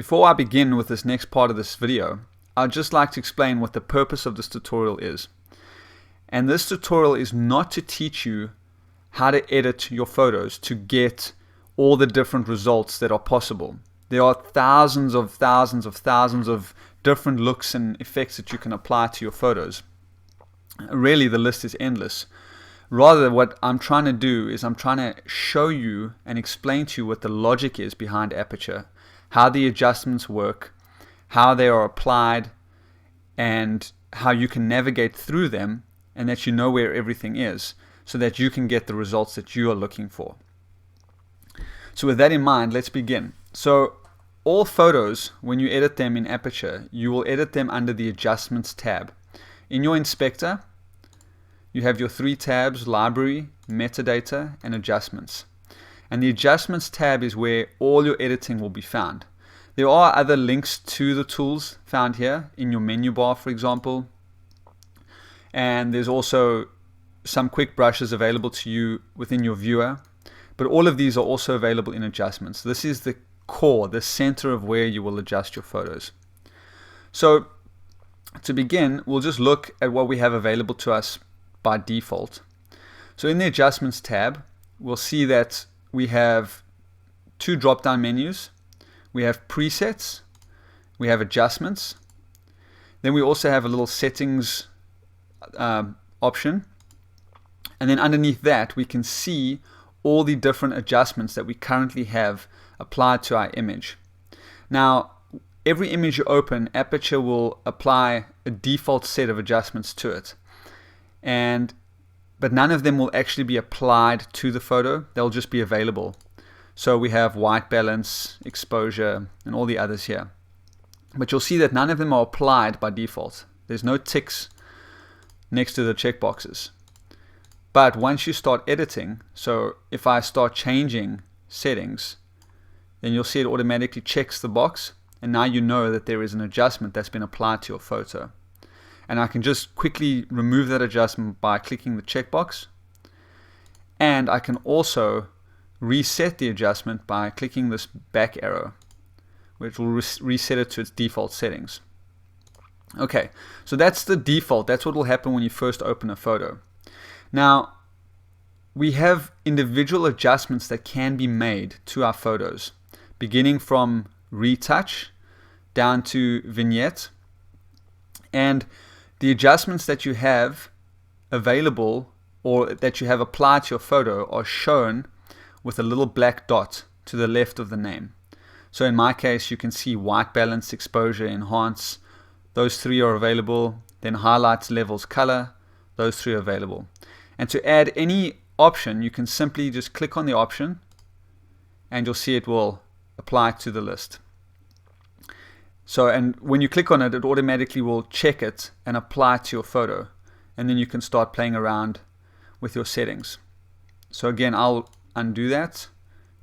Before I begin with this next part of this video, I'd just like to explain what the purpose of this tutorial is. And this tutorial is not to teach you how to edit your photos to get all the different results that are possible. There are thousands of different looks and effects that you can apply to your photos. Really, the list is endless. Rather, what I'm trying to do is I'm trying to show you and explain to you what the logic is behind Aperture, how the adjustments work, how they are applied, and how you can navigate through them, and that you know where everything is so that you can get the results that you are looking for. So with that in mind, let's begin. So all photos, when you edit them in Aperture, you will edit them under the Adjustments tab. In your inspector, you have your three tabs: Library, Metadata, and Adjustments. And the Adjustments tab is where all your editing will be found. There are other links to the tools found here in your menu bar, for example. And there's also some quick brushes available to you within your viewer. But all of these are also available in Adjustments. This is the core, the center of where you will adjust your photos. So to begin, we'll just look at what we have available to us by default. So in the Adjustments tab, we'll see that we have two drop-down menus. We have presets, we have adjustments, then we also have a little settings option, and then underneath that we can see all the different adjustments that we currently have applied to our image. Now, every image you open, Aperture will apply a default set of adjustments to it, but none of them will actually be applied to the photo. They'll just be available. So we have white balance, exposure, and all the others here. But you'll see that none of them are applied by default. There's no ticks next to the checkboxes. But once you start editing, so if I start changing settings, then you'll see it automatically checks the box, and now you know that there is an adjustment that's been applied to your photo. And I can just quickly remove that adjustment by clicking the checkbox. And I can also reset the adjustment by clicking this back arrow, which will reset it to its default settings. Okay, so that's the default. That's what will happen when you first open a photo. Now, we have individual adjustments that can be made to our photos, beginning from retouch down to vignette. And the adjustments that you have available or that you have applied to your photo are shown with a little black dot to the left of the name. So in my case, you can see white balance, exposure, enhance. Those three are available. Then highlights, levels, color. Those three are available. And to add any option, you can simply just click on the option and you'll see it will apply to the list. So, and when you click on it, it automatically will check it and apply it to your photo. And then you can start playing around with your settings. So again, I'll undo that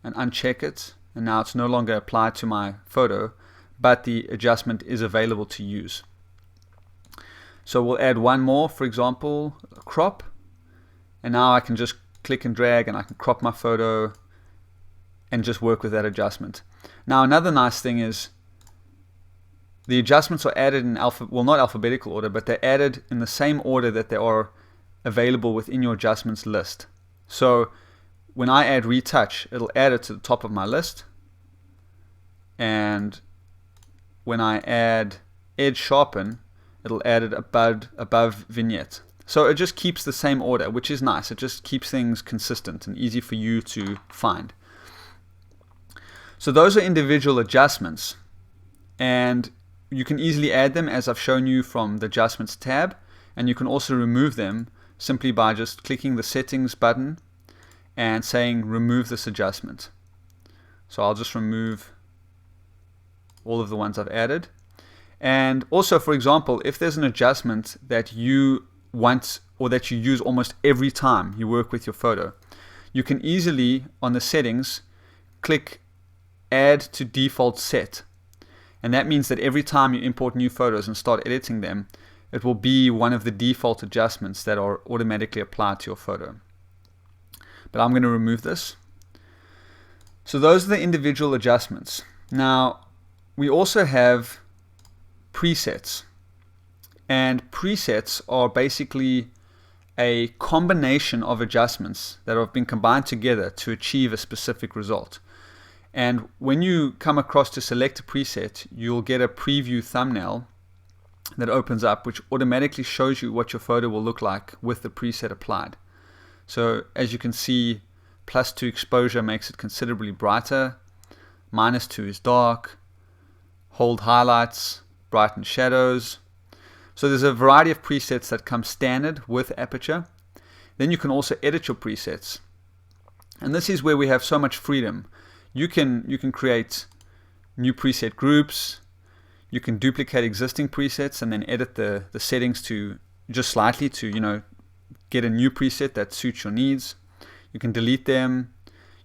and uncheck it, and now it's no longer applied to my photo, but the adjustment is available to use. So we'll add one more, for example, crop, and now I can just click and drag and I can crop my photo and just work with that adjustment. Now another nice thing is the adjustments are added in not alphabetical order, but they're added in the same order that they are available within your adjustments list. So when I add retouch, it'll add it to the top of my list. And when I add edge sharpen, it'll add it above vignette. So it just keeps the same order, which is nice. It just keeps things consistent and easy for you to find. So those are individual adjustments, and you can easily add them as I've shown you from the Adjustments tab, and you can also remove them simply by just clicking the Settings button and saying remove this adjustment. So I'll just remove all of the ones I've added. And also, for example, if there's an adjustment that you want or that you use almost every time you work with your photo, you can easily, on the settings, click add to default set. And that means that every time you import new photos and start editing them, it will be one of the default adjustments that are automatically applied to your photo. But I'm going to remove this. So those are the individual adjustments. Now, we also have presets. And presets are basically a combination of adjustments that have been combined together to achieve a specific result. And when you come across to select a preset, you'll get a preview thumbnail that opens up, which automatically shows you what your photo will look like with the preset applied. So as you can see, +2 exposure makes it considerably brighter, -2 is dark, hold highlights, brighten shadows. So there's a variety of presets that come standard with Aperture. Then you can also edit your presets. And this is where we have so much freedom. You can create new preset groups. You can duplicate existing presets and then edit the settings to just slightly to get a new preset that suits your needs. You can delete them.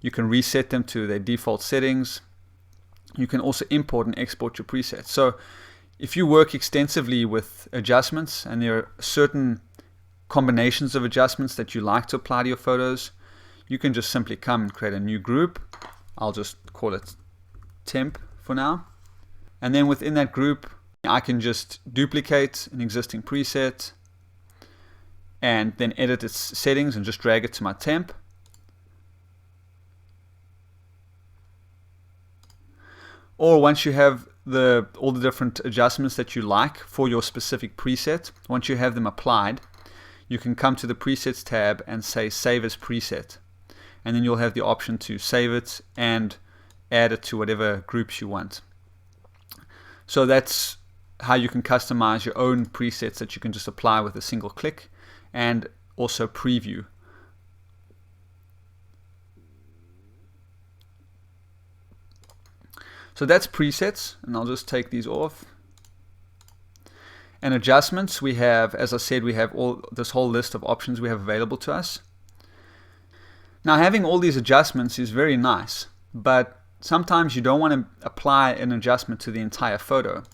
You can reset them to their default settings. You can also import and export your presets. So if you work extensively with adjustments and there are certain combinations of adjustments that you like to apply to your photos, you can just simply come and create a new group. I'll just call it temp for now. And then within that group, I can just duplicate an existing preset and then edit its settings and just drag it to my temp. Or once you have all the different adjustments that you like for your specific preset, once you have them applied, you can come to the presets tab and say save as preset. And then you'll have the option to save it and add it to whatever groups you want. So that's how you can customize your own presets that you can just apply with a single click and also preview. So that's presets, and I'll just take these off. And adjustments, we have, as I said, we have this whole list of options we have available to us. Now having all these adjustments is very nice, but sometimes you don't want to apply an adjustment to the entire photo.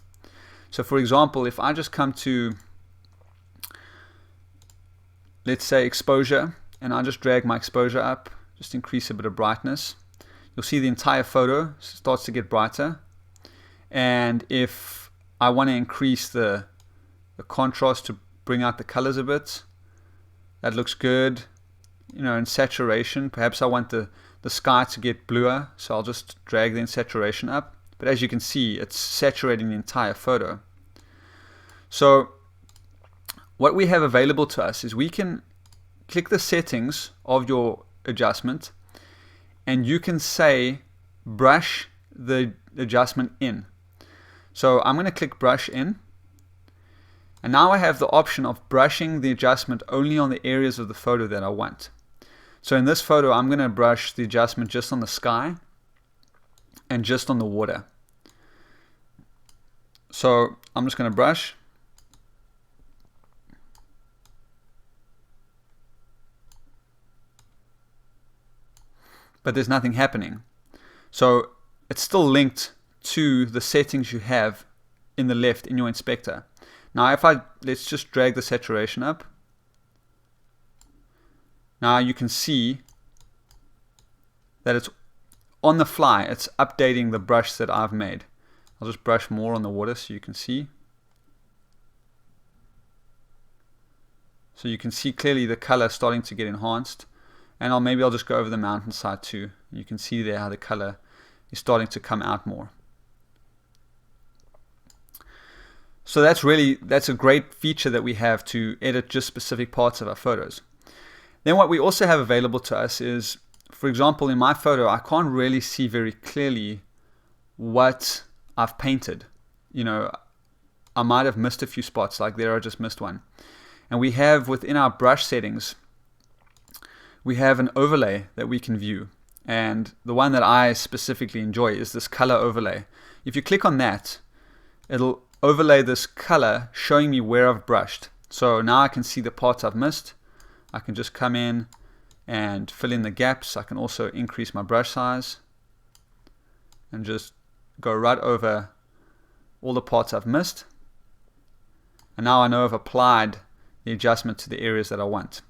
So for example, if I just come to, let's say, exposure, and I just drag my exposure up, just increase a bit of brightness, you'll see the entire photo starts to get brighter. And if I want to increase the contrast to bring out the colors a bit, that looks good. In saturation, perhaps I want the sky to get bluer, so I'll just drag the saturation up. But as you can see, it's saturating the entire photo. So what we have available to us is we can click the settings of your adjustment, and you can say brush the adjustment in. So I'm going to click brush in, and now I have the option of brushing the adjustment only on the areas of the photo that I want. So in this photo, I'm going to brush the adjustment just on the sky and just on the water. So I'm just going to brush. But there's nothing happening. So it's still linked to the settings you have in the left in your inspector. Now let's just drag the saturation up. Now you can see that it's on the fly, it's updating the brush that I've made. I'll just brush more on the water so you can see. So you can see clearly the color starting to get enhanced. And maybe I'll just go over the mountainside too. You can see there how the color is starting to come out more. So that's a great feature that we have to edit just specific parts of our photos. Then what we also have available to us is, for example, in my photo, I can't really see very clearly what I've painted. I might have missed a few spots, like there I just missed one. And we have within our brush settings, we have an overlay that we can view. And the one that I specifically enjoy is this color overlay. If you click on that, it'll overlay this color showing me where I've brushed. So now I can see the parts I've missed. I can just come in and fill in the gaps. I can also increase my brush size and just go right over all the parts I've missed. And now I know I've applied the adjustment to the areas that I want.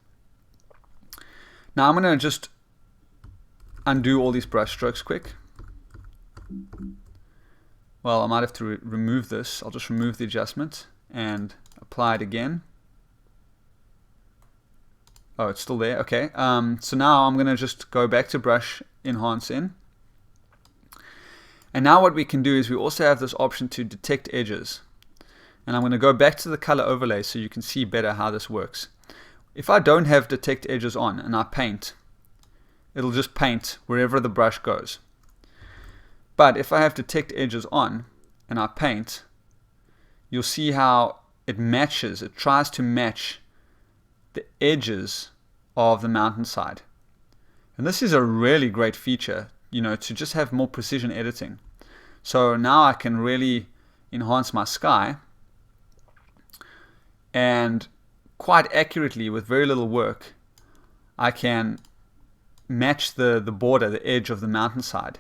Now I'm going to just undo all these brush strokes quick. well, I might have to remove this. I'll just remove the adjustment and apply it again. Oh, it's still there. Okay. So now I'm going to just go back to brush enhance in. And now what we can do is we also have this option to detect edges. And I'm going to go back to the color overlay so you can see better how this works. If I don't have detect edges on and I paint, it'll just paint wherever the brush goes. But if I have detect edges on and I paint, you'll see how it matches, it tries to match the edges of the mountainside. And this is a really great feature, you know, to just have more precision editing. So now I can really enhance my sky and quite accurately, with very little work, I can match the border, the edge of the mountainside.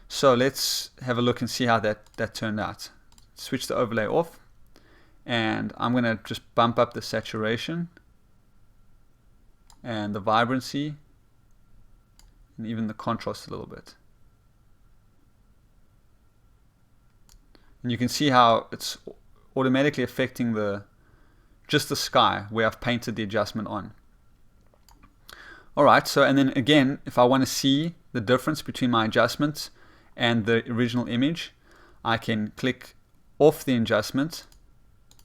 So let's have a look and see how that turned out. Switch the overlay off, and I'm going to just bump up the saturation and the vibrancy and even the contrast a little bit. And you can see how it's automatically affecting just the sky where I've painted the adjustment on. Alright, so and then again, if I want to see the difference between my adjustments and the original image, I can click off the adjustment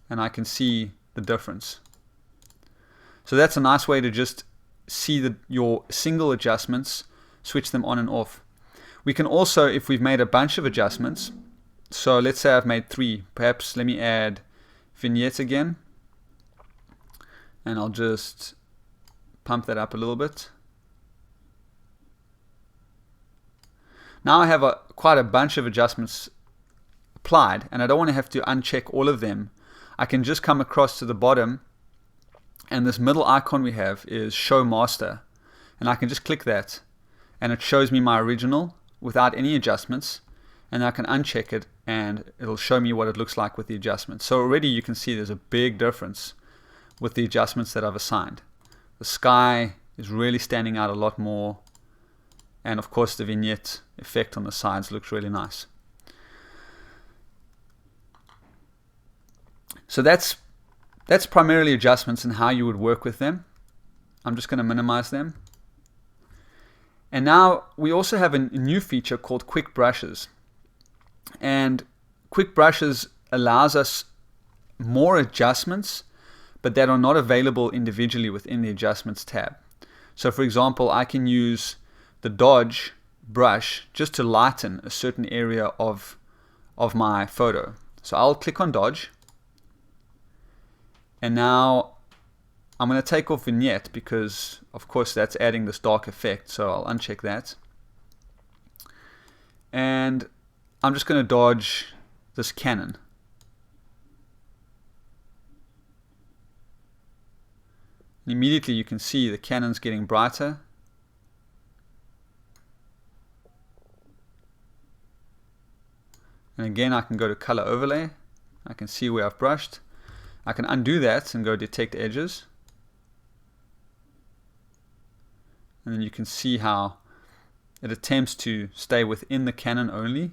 and I can see the difference. So that's a nice way to just see your single adjustments, switch them on and off. We can also, if we've made a bunch of adjustments, so let's say I've made 3, perhaps let me add vignette again, and I'll just pump that up a little bit. Now I have quite a bunch of adjustments applied, and I don't want to have to uncheck all of them. I can just come across to the bottom, and this middle icon we have is Show Master, and I can just click that, and it shows me my original without any adjustments, and I can uncheck it, and it'll show me what it looks like with the adjustments. So already you can see there's a big difference with the adjustments that I've assigned. The sky is really standing out a lot more, and of course the vignette effect on the sides looks really nice. So that's primarily adjustments and how you would work with them. I'm just going to minimize them. And now we also have a new feature called Quick Brushes. And Quick Brushes allows us more adjustments, but that are not available individually within the Adjustments tab. So for example, I can use the Dodge brush just to lighten a certain area of my photo. So I'll click on Dodge, and now I'm going to take off Vignette because of course that's adding this dark effect, so I'll uncheck that. And I'm just going to dodge this cannon. And immediately you can see the cannon's getting brighter. And again, I can go to Color Overlay. I can see where I've brushed. I can undo that and go Detect Edges. And then you can see how it attempts to stay within the cannon only.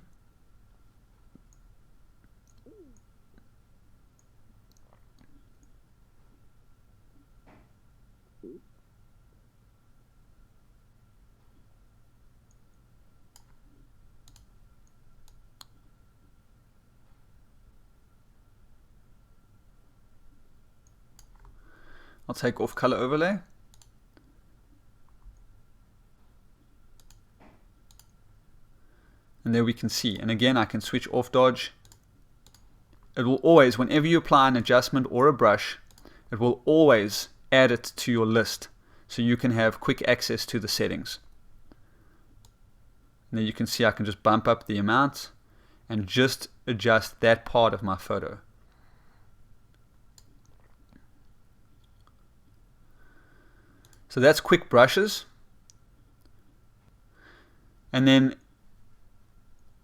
I'll take off Color Overlay. And there we can see. And again, I can switch off Dodge. It will always, whenever you apply an adjustment or a brush, it will always add it to your list, so you can have quick access to the settings. And then you can see I can just bump up the amount and just adjust that part of my photo. So that's Quick Brushes. And then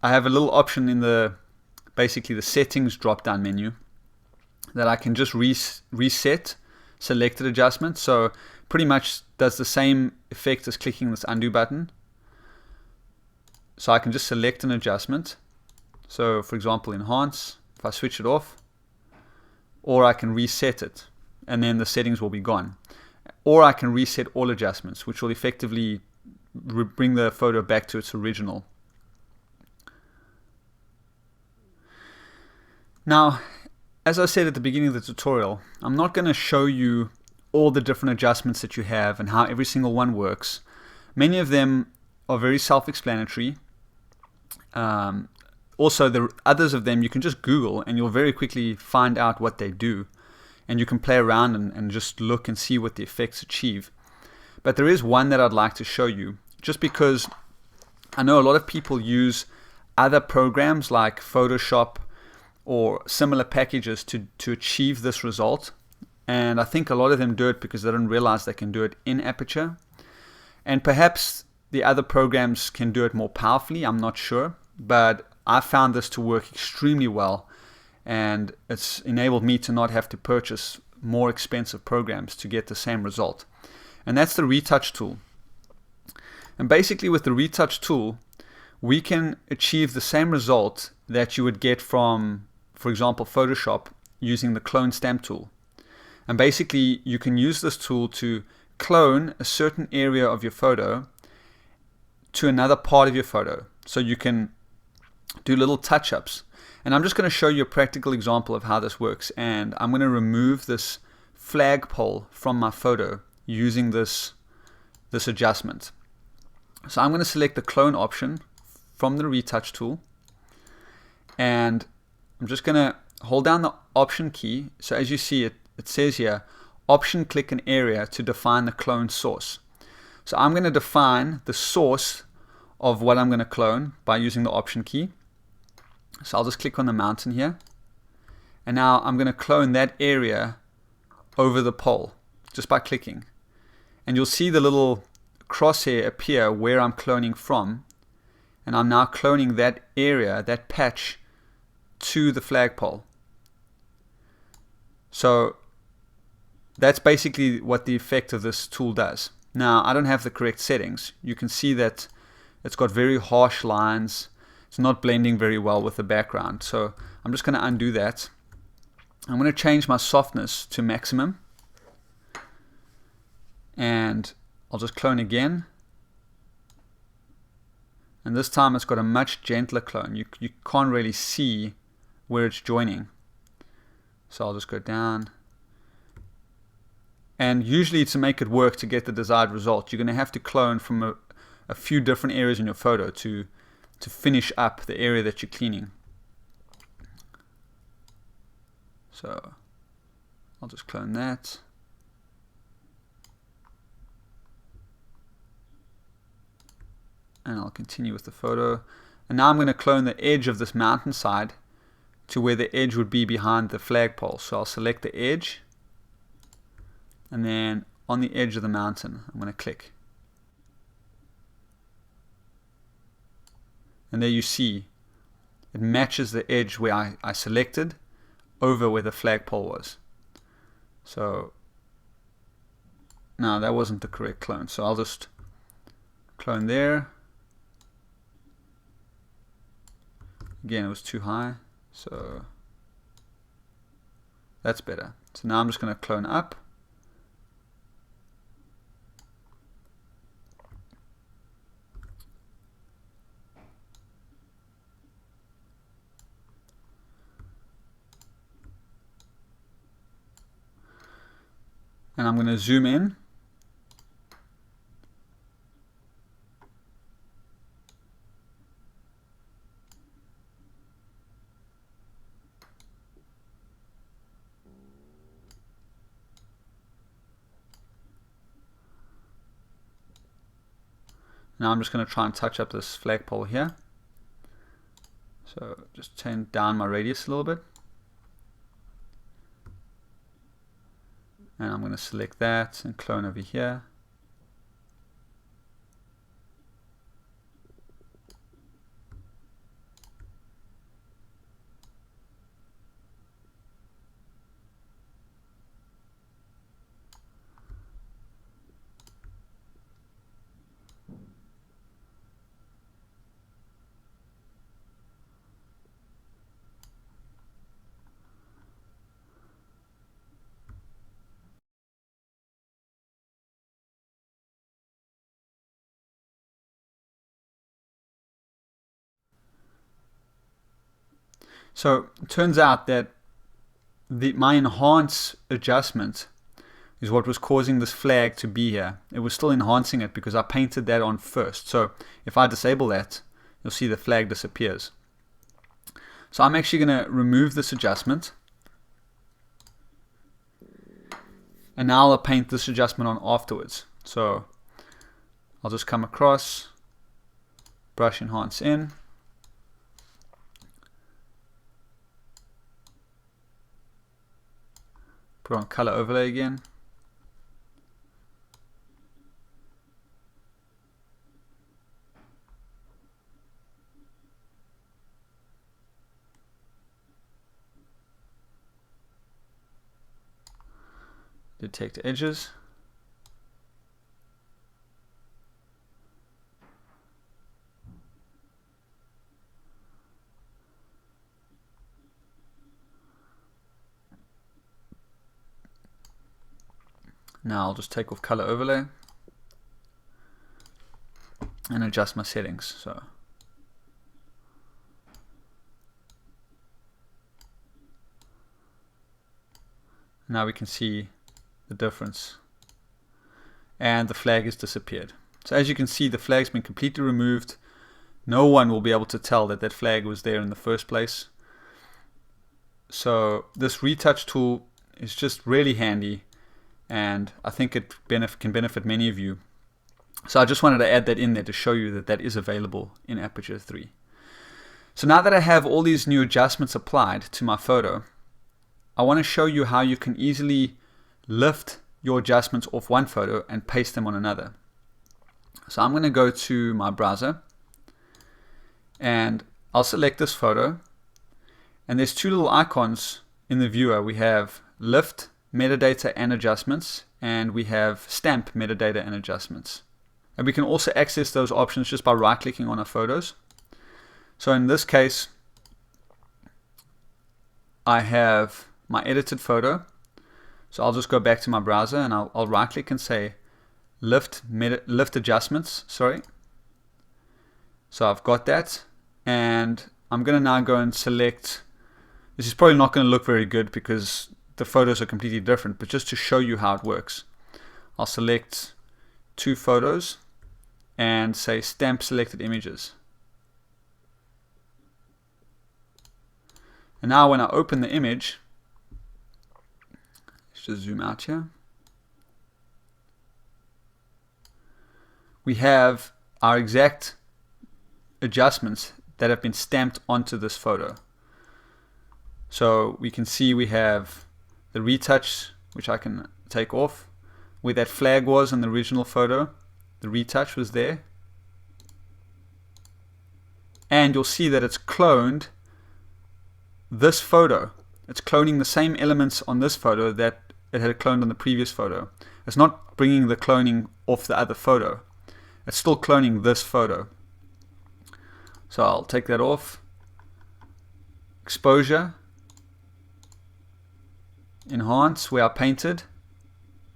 I have a little option in basically the settings drop down menu that I can just reset selected adjustment, so pretty much does the same effect as clicking this undo button. So I can just select an adjustment. So for example, enhance, if I switch it off, or I can reset it, and then the settings will be gone. Or I can reset all adjustments, which will effectively bring the photo back to its original. Now, as I said at the beginning of the tutorial, I'm not going to show you all the different adjustments that you have and how every single one works. Many of them are very self-explanatory. Also, the others of them you can just Google and you'll very quickly find out what they do. And you can play around and just look and see what the effects achieve. But there is one that I'd like to show you, just because I know a lot of people use other programs like Photoshop or similar packages to achieve this result. And I think a lot of them do it because they don't realize they can do it in Aperture. And perhaps the other programs can do it more powerfully, I'm not sure. But I found this to work extremely well. And it's enabled me to not have to purchase more expensive programs to get the same result. And that's the retouch tool. And basically with the retouch tool, we can achieve the same result that you would get from, for example, Photoshop using the clone stamp tool. And basically you can use this tool to clone a certain area of your photo to another part of your photo. So you can do little touch-ups. And I'm just going to show you a practical example of how this works. And I'm going to remove this flagpole from my photo using this adjustment. So I'm going to select the clone option from the retouch tool. And I'm just going to hold down the option key. So as you see, it says here, option click an area to define the clone source. So I'm going to define the source of what I'm going to clone by using the option key. So I'll just click on the mountain here. And now I'm going to clone that area over the pole just by clicking. And you'll see the little crosshair appear where I'm cloning from. And I'm now cloning that area, that patch, to the flagpole. So that's basically what the effect of this tool does. Now, I don't have the correct settings. You can see that it's got very harsh lines. It's not blending very well with the background. So I'm just going to undo that. I'm going to change my softness to maximum. And I'll just clone again. And this time it's got a much gentler clone. You can't really see where it's joining. So I'll just go down. And usually to make it work to get the desired result, you're going to have to clone from a few different areas in your photo to finish up the area that you're cleaning. So I'll just clone that. And I'll continue with the photo. And now I'm going to clone the edge of this mountainside to where the edge would be behind the flagpole. So I'll select the edge. And then on the edge of the mountain, I'm going to click. And there you see, it matches the edge where I selected over where the flagpole was. So now that wasn't the correct clone. So I'll just clone there. Again, it was too high. So that's better. So now I'm just going to clone up. And I'm going to zoom in. Now I'm just going to try and touch up this flagpole here. So just turn down my radius a little bit. And I'm going to select that and clone over here. So it turns out that my enhance adjustment is what was causing this flag to be here. It was still enhancing it because I painted that on first. So if I disable that, you'll see the flag disappears. So I'm actually going to remove this adjustment. And now I'll paint this adjustment on afterwards. So I'll just come across, brush enhance in. Put on color overlay again. Detect edges. Now I'll just take off color overlay and adjust my settings. So now we can see the difference, and the flag has disappeared. So as you can see, the flag's been completely removed. No one will be able to tell that that flag was there in the first place. So this retouch tool is just really handy, and I think it can benefit many of you. So I just wanted to add that in there to show you that that is available in Aperture 3. So now that I have all these new adjustments applied to my photo, I want to show you how you can easily lift your adjustments off one photo and paste them on another. So I'm going to go to my browser and I'll select this photo, and there's two little icons in the viewer. We have lift, metadata and adjustments, and we have stamp metadata and adjustments. And we can also access those options just by right clicking on our photos. So in this case, I have my edited photo. So I'll just go back to my browser and I'll right click and say lift adjustments, sorry. So I've got that, and I'm going to now go and select. This is probably not going to look very good because the photos are completely different, but just to show you how it works, I'll select two photos and say stamp selected images. And now when I open the image, let's just zoom out here, we have our exact adjustments that have been stamped onto this photo. So we can see we have the retouch, which I can take off, where that flag was in the original photo. The retouch was there, and you'll see that it's cloned this photo. It's cloning the same elements on this photo that it had cloned on the previous photo. It's not bringing the cloning off the other photo. It's still cloning this photo. So I'll take that off. Exposure, enhance where I painted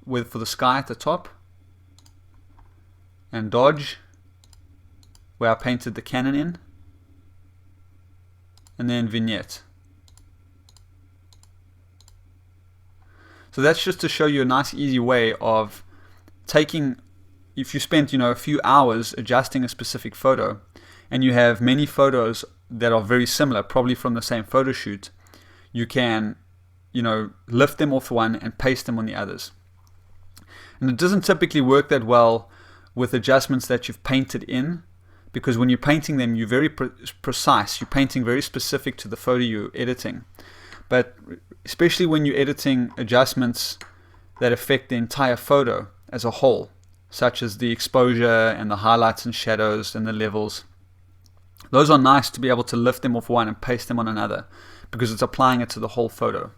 for the sky at the top, and dodge where I painted the cannon in, and then vignette. So that's just to show you a nice easy way of taking, if you spent a few hours adjusting a specific photo and you have many photos that are very similar, probably from the same photo shoot, you can lift them off one and paste them on the others. And it doesn't typically work that well with adjustments that you've painted in, because when you're painting them, you're very precise. You're painting very specific to the photo you're editing. But especially when you're editing adjustments that affect the entire photo as a whole, such as the exposure and the highlights and shadows and the levels, those are nice to be able to lift them off one and paste them on another, because it's applying it to the whole photo.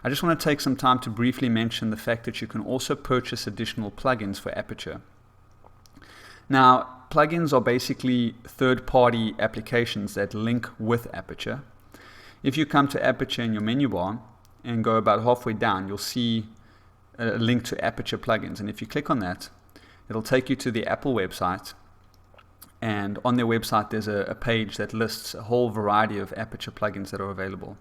I just want to take some time to briefly mention the fact that you can also purchase additional plugins for Aperture. Now, plugins are basically third-party applications that link with Aperture. If you come to Aperture in your menu bar and go about halfway down, you'll see a link to Aperture plugins. And if you click on that, it'll take you to the Apple website, and on their website there's a page that lists a whole variety of Aperture plugins that are available.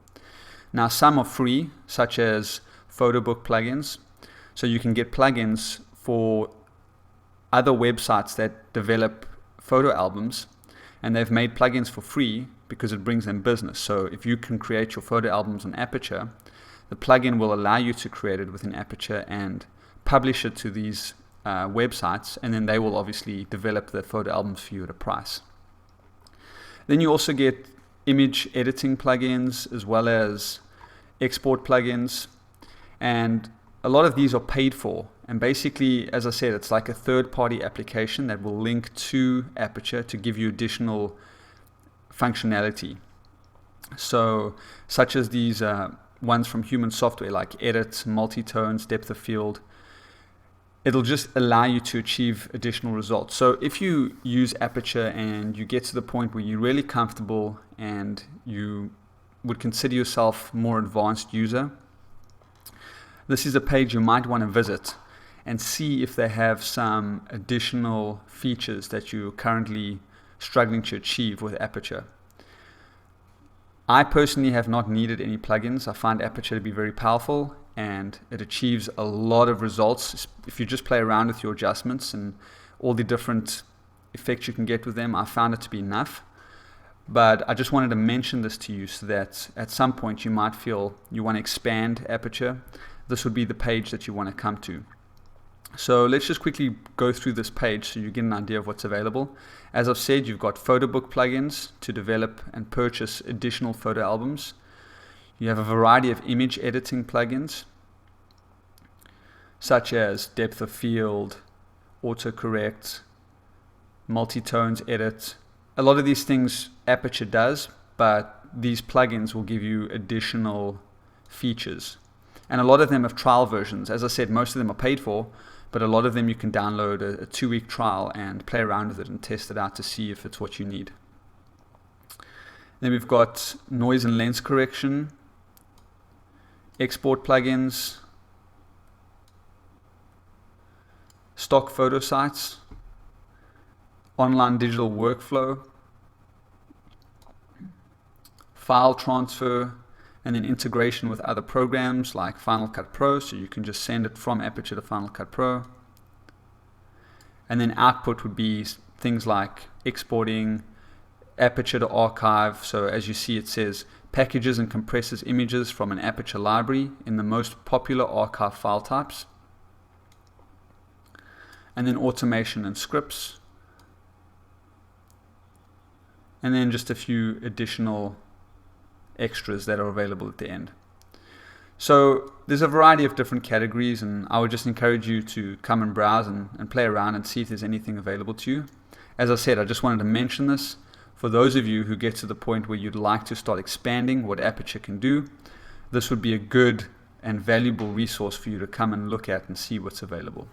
Now some are free, such as photo book plugins, so you can get plugins for other websites that develop photo albums, and they've made plugins for free because it brings them business. So if you can create your photo albums on Aperture, the plugin will allow you to create it within Aperture and publish it to these websites, and then they will obviously develop the photo albums for you at a price. Then you also get image editing plugins as well as export plugins, and a lot of these are paid for, and basically, as I said, it's like a third-party application that will link to Aperture to give you additional functionality. So such as these ones from Human Software, like edit, multi-tones, depth of field, it'll just allow you to achieve additional results. So if you use Aperture and you get to the point where you're really comfortable and you would consider yourself more advanced user, this is a page you might want to visit and see if they have some additional features that you're currently struggling to achieve with Aperture. I personally have not needed any plugins. I find Aperture to be very powerful, and it achieves a lot of results. If you just play around with your adjustments and all the different effects you can get with them, I found it to be enough. But I just wanted to mention this to you so that at some point you might feel you want to expand Aperture. This would be the page that you want to come to. So let's just quickly go through this page so you get an idea of what's available. As I've said, you've got photo book plugins to develop and purchase additional photo albums. You have a variety of image editing plugins, such as depth of field, autocorrect, multi-tones edit. A lot of these things Aperture does, but these plugins will give you additional features. And a lot of them have trial versions. As I said, most of them are paid for, but a lot of them you can download a 2-week trial and play around with it and test it out to see if it's what you need. Then we've got noise and lens correction, export plugins, stock photo sites, online digital workflow, file transfer, and then integration with other programs like Final Cut Pro, so you can just send it from Aperture to Final Cut Pro. And then output would be things like exporting Aperture to archive. So as you see, it says packages and compresses images from an Aperture library in the most popular archive file types. And then automation and scripts. And then just a few additional extras that are available at the end. So there's a variety of different categories, and I would just encourage you to come and browse and play around and see if there's anything available to you. As I said, I just wanted to mention this for those of you who get to the point where you'd like to start expanding what Aperture can do. This would be a good and valuable resource for you to come and look at and see what's available.